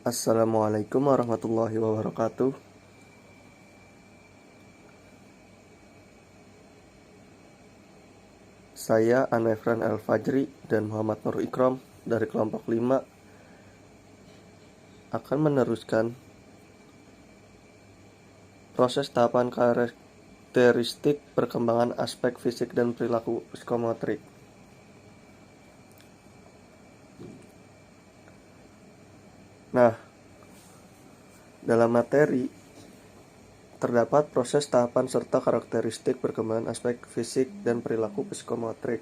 Assalamualaikum warahmatullahi wabarakatuh. Saya Anefran Al-Fajri dan Muhammad Nur Ikram dari kelompok 5 akan meneruskan proses tahapan karakteristik perkembangan aspek fisik dan perilaku psikomotorik. Nah, dalam materi terdapat proses tahapan serta karakteristik perkembangan aspek fisik dan perilaku psikomotorik.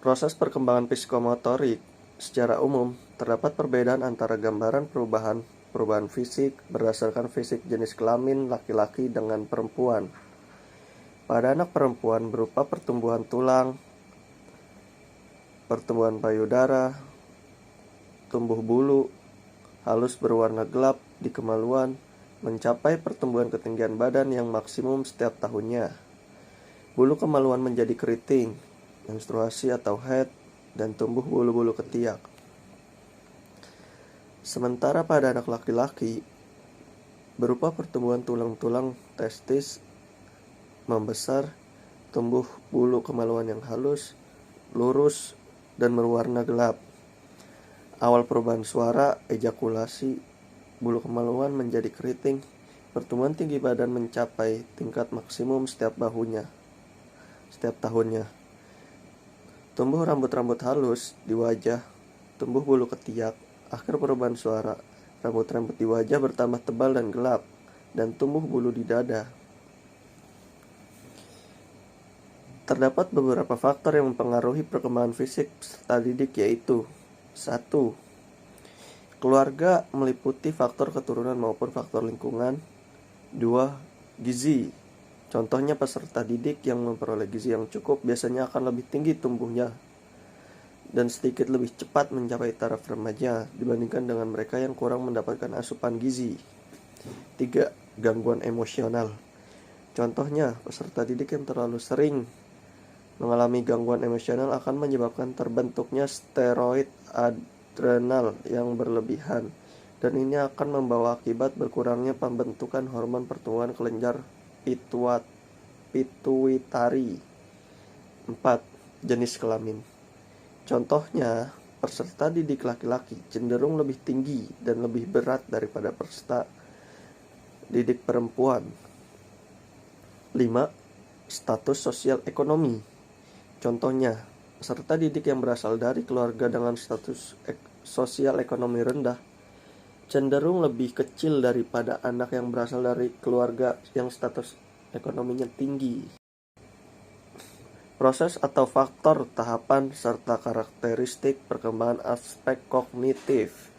Proses perkembangan psikomotorik secara umum terdapat perbedaan antara gambaran perubahan fisik berdasarkan fisik jenis kelamin laki-laki dengan perempuan. Pada anak perempuan berupa pertumbuhan tulang, pertumbuhan payudara, tumbuh bulu, halus berwarna gelap di kemaluan, mencapai pertumbuhan ketinggian badan yang maksimum setiap tahunnya. Bulu kemaluan menjadi keriting, menstruasi atau haid, dan tumbuh bulu-bulu ketiak. Sementara pada anak laki-laki, berupa pertumbuhan tulang-tulang testis membesar, tumbuh bulu kemaluan yang halus, lurus, dan berwarna gelap. Awal perubahan suara, ejakulasi, bulu kemaluan menjadi keriting, pertumbuhan tinggi badan mencapai tingkat maksimum setiap tahunnya. Tumbuh rambut-rambut halus di wajah, tumbuh bulu ketiak, akhir perubahan suara, rambut-rambut di wajah bertambah tebal dan gelap, dan tumbuh bulu di dada. Terdapat beberapa faktor yang mempengaruhi perkembangan fisik peserta didik, yaitu 1. Keluarga meliputi faktor keturunan maupun faktor lingkungan. 2. Gizi. Contohnya peserta didik yang memperoleh gizi yang cukup biasanya akan lebih tinggi tumbuhnya dan sedikit lebih cepat mencapai taraf remaja dibandingkan dengan mereka yang kurang mendapatkan asupan gizi. 3. Gangguan emosional. Contohnya peserta didik yang terlalu sering mengalami gangguan emosional akan menyebabkan terbentuknya steroid adrenal yang berlebihan, dan ini akan membawa akibat berkurangnya pembentukan hormon pertumbuhan kelenjar pituitari. 4. Jenis kelamin. Contohnya, peserta didik laki-laki cenderung lebih tinggi dan lebih berat daripada peserta didik perempuan. 5. Status sosial ekonomi. Contohnya, peserta didik yang berasal dari keluarga dengan status sosial ekonomi rendah cenderung lebih kecil daripada anak yang berasal dari keluarga yang status ekonominya tinggi. Proses atau faktor tahapan serta karakteristik perkembangan aspek kognitif.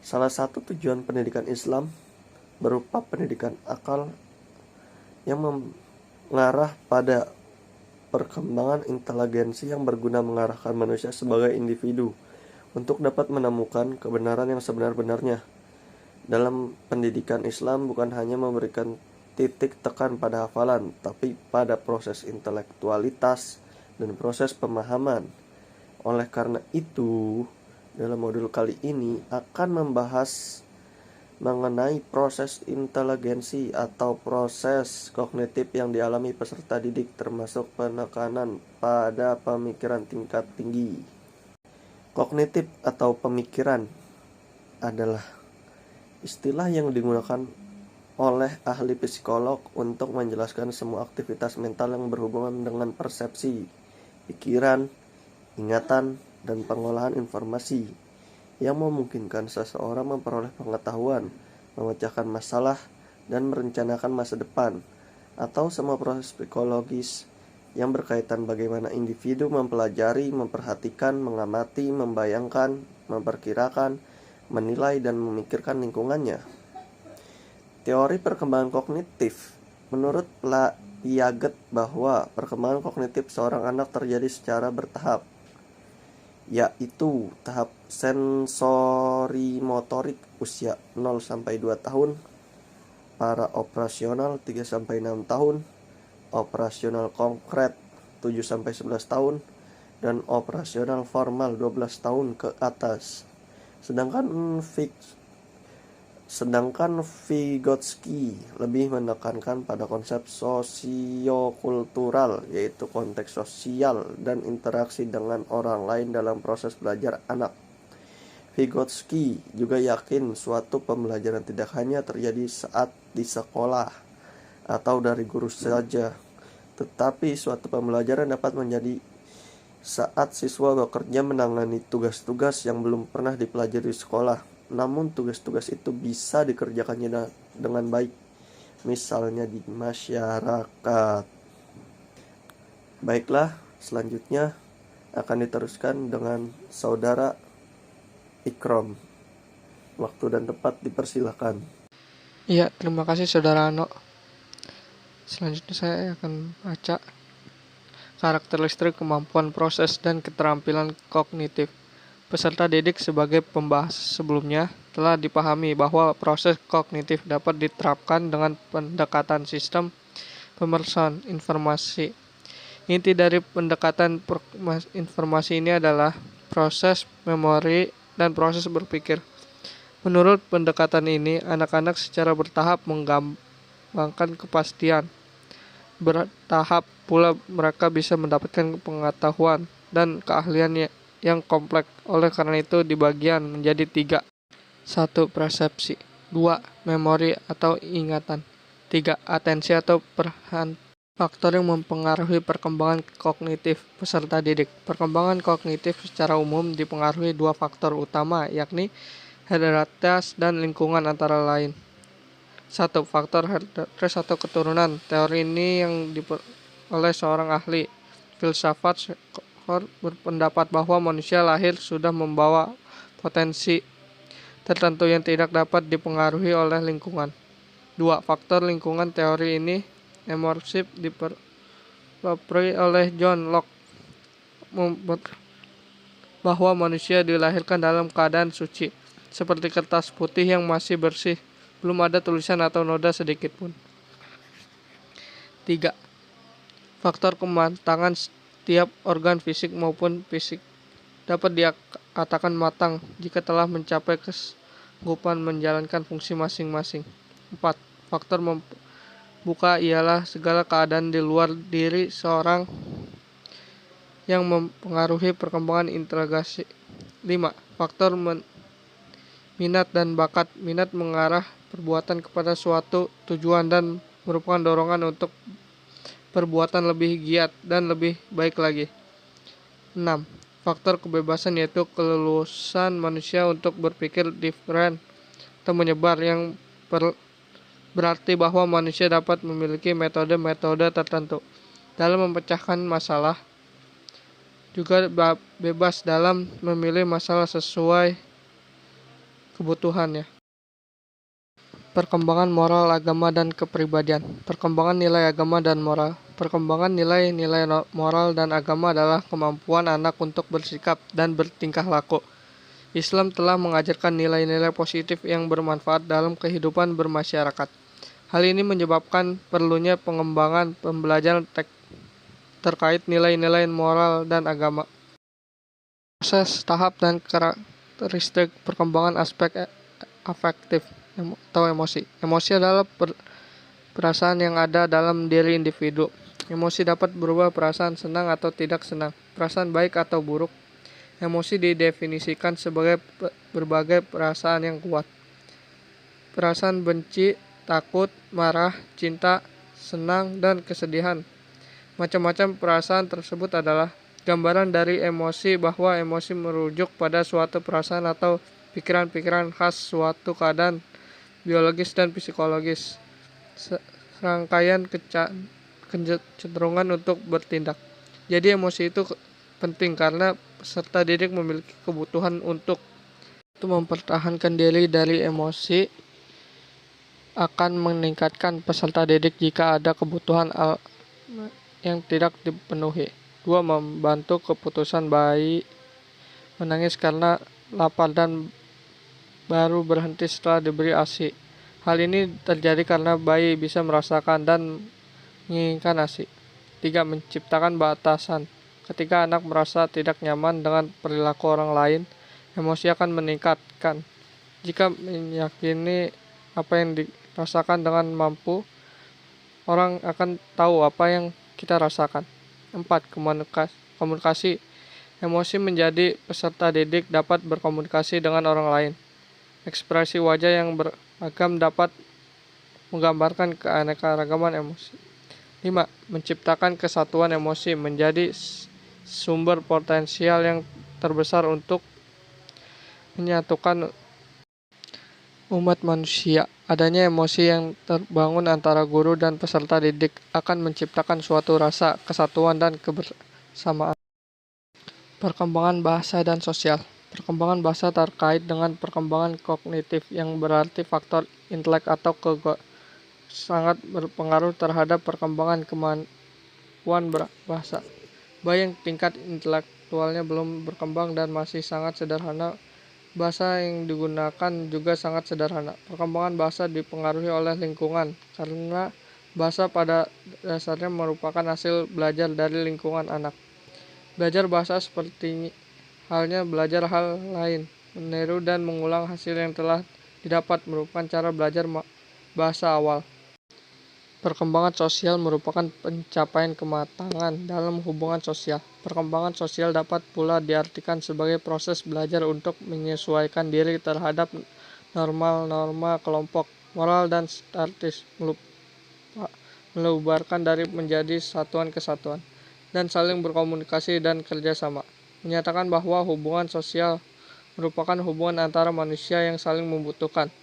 Salah satu tujuan pendidikan Islam berupa pendidikan akal yang mengarah pada perkembangan inteligensi yang berguna mengarahkan manusia sebagai individu untuk dapat menemukan kebenaran yang sebenar-benarnya. Dalam pendidikan Islam bukan hanya memberikan titik tekan pada hafalan, tapi pada proses intelektualitas dan proses pemahaman. Oleh karena itu, dalam modul kali ini akan membahas mengenai proses inteligensi atau proses kognitif yang dialami peserta didik, termasuk penekanan pada pemikiran tingkat tinggi. Kognitif atau pemikiran adalah istilah yang digunakan oleh ahli psikolog untuk menjelaskan semua aktivitas mental yang berhubungan dengan persepsi, pikiran, ingatan, dan pengolahan informasi yang memungkinkan seseorang memperoleh pengetahuan, memecahkan masalah, dan merencanakan masa depan, atau semua proses psikologis yang berkaitan bagaimana individu mempelajari, memperhatikan, mengamati, membayangkan, memperkirakan, menilai, dan memikirkan lingkungannya. Teori perkembangan kognitif menurut Piaget bahwa perkembangan kognitif seorang anak terjadi secara bertahap, yaitu tahap sensori motorik usia 0-2 tahun, para operasional 3-6 tahun, operasional konkret 7-11 tahun, dan operasional formal 12 tahun ke atas. Sedangkan Vygotsky lebih menekankan pada konsep sosiokultural, yaitu konteks sosial dan interaksi dengan orang lain dalam proses belajar anak. Vygotsky juga yakin suatu pembelajaran tidak hanya terjadi saat di sekolah atau dari guru saja, tetapi suatu pembelajaran dapat menjadi saat siswa bekerja menangani tugas-tugas yang belum pernah dipelajari di sekolah. Namun tugas-tugas itu bisa dikerjakannya dengan baik, misalnya di masyarakat. Baiklah, selanjutnya akan diteruskan dengan saudara Ikrom. Waktu dan tempat dipersilakan. Iya, terima kasih saudara Ano. Selanjutnya saya akan baca karakteristik kemampuan proses dan keterampilan kognitif. Peserta didik sebagai pembahas sebelumnya telah dipahami bahwa proses kognitif dapat diterapkan dengan pendekatan sistem pemrosesan informasi. Inti dari pendekatan informasi ini adalah proses memori dan proses berpikir. Menurut pendekatan ini, anak-anak secara bertahap mengembangkan kepastian. Bertahap pula mereka bisa mendapatkan pengetahuan dan keahlian yang kompleks. Oleh karena itu dibagian menjadi 3. 1. Persepsi. 2. Memori atau ingatan. 3. Atensi atau perhatian. Faktor yang mempengaruhi perkembangan kognitif peserta didik. Perkembangan kognitif secara umum dipengaruhi 2 faktor utama, yakni hereditaritas dan lingkungan antara lain. 1. Faktor hereditaritas atau keturunan. Teori ini yang oleh seorang ahli filsafat berpendapat bahwa manusia lahir sudah membawa potensi tertentu yang tidak dapat dipengaruhi oleh lingkungan. 2. Faktor lingkungan. Teori ini emergif dipelopori oleh John Locke bahwa manusia dilahirkan dalam keadaan suci, seperti kertas putih yang masih bersih, belum ada tulisan atau noda sedikit pun. 3. Faktor kematangan. Setiap organ fisik maupun fisik dapat dikatakan matang jika telah mencapai kesanggupan menjalankan fungsi masing-masing. 4. Faktor membuka ialah segala keadaan di luar diri seorang yang mempengaruhi perkembangan integrasi. 5. Faktor minat dan bakat. Minat mengarah perbuatan kepada suatu tujuan dan merupakan dorongan untuk perbuatan lebih giat dan lebih baik lagi. 6. Faktor kebebasan, yaitu keleluasan manusia untuk berpikir diferen atau menyebar, yang berarti bahwa manusia dapat memiliki metode-metode tertentu dalam memecahkan masalah, juga bebas dalam memilih masalah sesuai kebutuhannya. Perkembangan moral, agama, dan kepribadian. Perkembangan nilai agama dan moral. Perkembangan nilai-nilai moral dan agama adalah kemampuan anak untuk bersikap dan bertingkah laku. Islam telah mengajarkan nilai-nilai positif yang bermanfaat dalam kehidupan bermasyarakat. Hal ini menyebabkan perlunya pengembangan pembelajaran terkait nilai-nilai moral dan agama. Proses, tahap, dan karakteristik perkembangan aspek afektif atau emosi. Emosi adalah perasaan yang ada dalam diri individu. Emosi dapat berubah perasaan senang atau tidak senang, perasaan baik atau buruk. Emosi didefinisikan sebagai berbagai perasaan yang kuat. Perasaan benci, takut, marah, cinta, senang, dan kesedihan. Macam-macam perasaan tersebut adalah gambaran dari emosi, bahwa emosi merujuk pada suatu perasaan atau pikiran-pikiran khas suatu keadaan biologis dan psikologis. Serangkaian kecenderungan untuk bertindak. Jadi emosi itu penting karena peserta didik memiliki kebutuhan untuk mempertahankan diri dari emosi, akan meningkatkan peserta didik jika ada kebutuhan yang tidak dipenuhi. 2. Membantu keputusan bayi menangis karena lapar dan baru berhenti setelah diberi ASI. Hal ini terjadi karena bayi bisa merasakan dan menginginkan ASI. 3. Menciptakan batasan. Ketika anak merasa tidak nyaman dengan perilaku orang lain, emosi akan meningkatkan. Jika meyakini apa yang dirasakan dengan mampu, orang akan tahu apa yang kita rasakan. 4. Komunikasi. Emosi menjadi peserta didik dapat berkomunikasi dengan orang lain. Ekspresi wajah yang beragam dapat menggambarkan keanekaragaman emosi. 5. Menciptakan kesatuan emosi menjadi sumber potensial yang terbesar untuk menyatukan umat manusia. Adanya emosi yang terbangun antara guru dan peserta didik akan menciptakan suatu rasa kesatuan dan kebersamaan. Perkembangan bahasa dan sosial. Perkembangan bahasa terkait dengan perkembangan kognitif yang berarti faktor intelek atau sangat berpengaruh terhadap perkembangan kemampuan berbahasa. Baik yang tingkat intelektualnya belum berkembang dan masih sangat sederhana, bahasa yang digunakan juga sangat sederhana. Perkembangan bahasa dipengaruhi oleh lingkungan, karena bahasa pada dasarnya merupakan hasil belajar dari lingkungan anak. Belajar bahasa seperti halnya belajar hal lain, meniru dan mengulang hasil yang telah didapat merupakan cara belajar bahasa awal. Perkembangan sosial merupakan pencapaian kematangan dalam hubungan sosial. Perkembangan sosial dapat pula diartikan sebagai proses belajar untuk menyesuaikan diri terhadap norma-norma kelompok, moral dan status, melebarkan dari menjadi satuan kesatuan, dan saling berkomunikasi dan kerjasama. Menyatakan bahwa hubungan sosial merupakan hubungan antara manusia yang saling membutuhkan.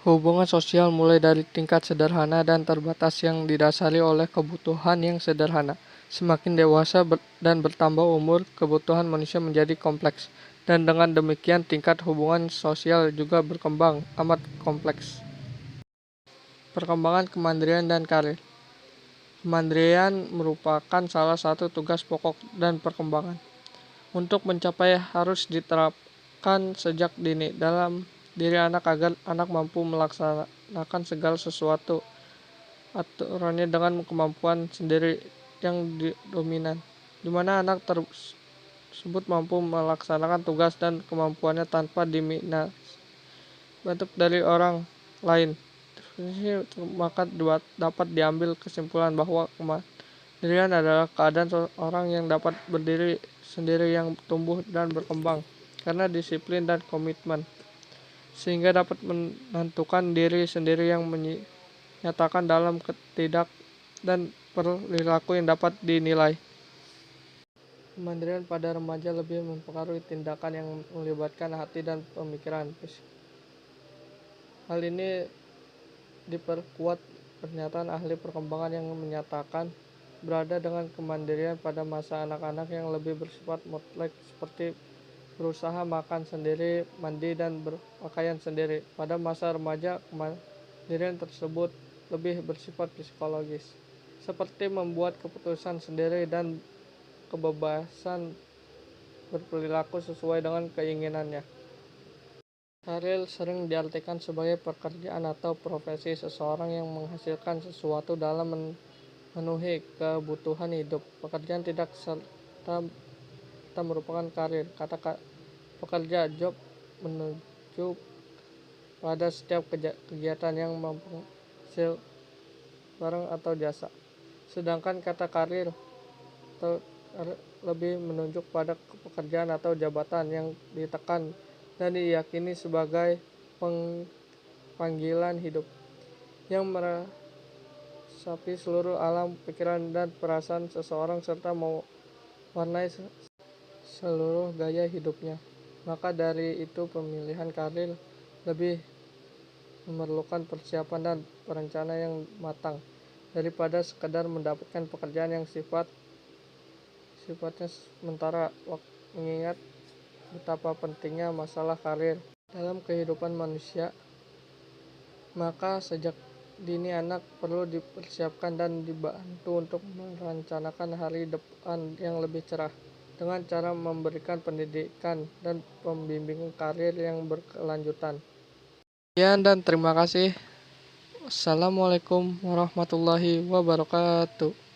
Hubungan sosial mulai dari tingkat sederhana dan terbatas yang didasari oleh kebutuhan yang sederhana. Semakin dewasa dan bertambah umur, kebutuhan manusia menjadi kompleks. Dan dengan demikian tingkat hubungan sosial juga berkembang amat kompleks. Perkembangan kemandirian dan karir. Kemandirian merupakan salah satu tugas pokok dan perkembangan. Untuk mencapai harus diterapkan sejak dini dalam diri anak agar anak mampu melaksanakan segala sesuatu aturannya dengan kemampuan sendiri yang dominan, di mana anak tersebut mampu melaksanakan tugas dan kemampuannya tanpa diminta bentuk dari orang lain. Maka dapat diambil kesimpulan bahwa kemandirian adalah keadaan seorang yang dapat berdiri sendiri, yang tumbuh dan berkembang karena disiplin dan komitmen, sehingga dapat menentukan diri sendiri yang menyatakan dalam ketidak dan perilaku yang dapat dinilai. Kemandirian pada remaja lebih mempengaruhi tindakan yang melibatkan hati dan pemikiran. Hal ini diperkuat pernyataan ahli perkembangan yang menyatakan berada dengan kemandirian pada masa anak-anak yang lebih bersifat mutlak, seperti berusaha makan sendiri, mandi, dan berpakaian sendiri. Pada masa remaja, kemandirian tersebut lebih bersifat psikologis, seperti membuat keputusan sendiri dan kebebasan berperilaku sesuai dengan keinginannya. Karir sering diartikan sebagai pekerjaan atau profesi seseorang yang menghasilkan sesuatu dalam memenuhi kebutuhan hidup. Pekerjaan tidak serta merupakan karir. Kata pekerja, job, menuju pada setiap kegiatan yang menghasilkan barang atau jasa. Sedangkan kata karir lebih menunjuk pada pekerjaan atau jabatan yang ditekan dan diyakini sebagai panggilan hidup yang meresapi seluruh alam pikiran dan perasaan seseorang serta mewarnai seluruh gaya hidupnya. Maka dari itu pemilihan karir lebih memerlukan persiapan dan perencanaan yang matang daripada sekadar mendapatkan pekerjaan yang sifatnya sementara, mengingat betapa pentingnya masalah karir dalam kehidupan manusia. Maka sejak dini anak perlu dipersiapkan dan dibantu untuk merencanakan hari depan yang lebih cerah dengan cara memberikan pendidikan dan pembimbingan karir yang berkelanjutan. Sekian dan terima kasih. Wassalamualaikum warahmatullahi wabarakatuh.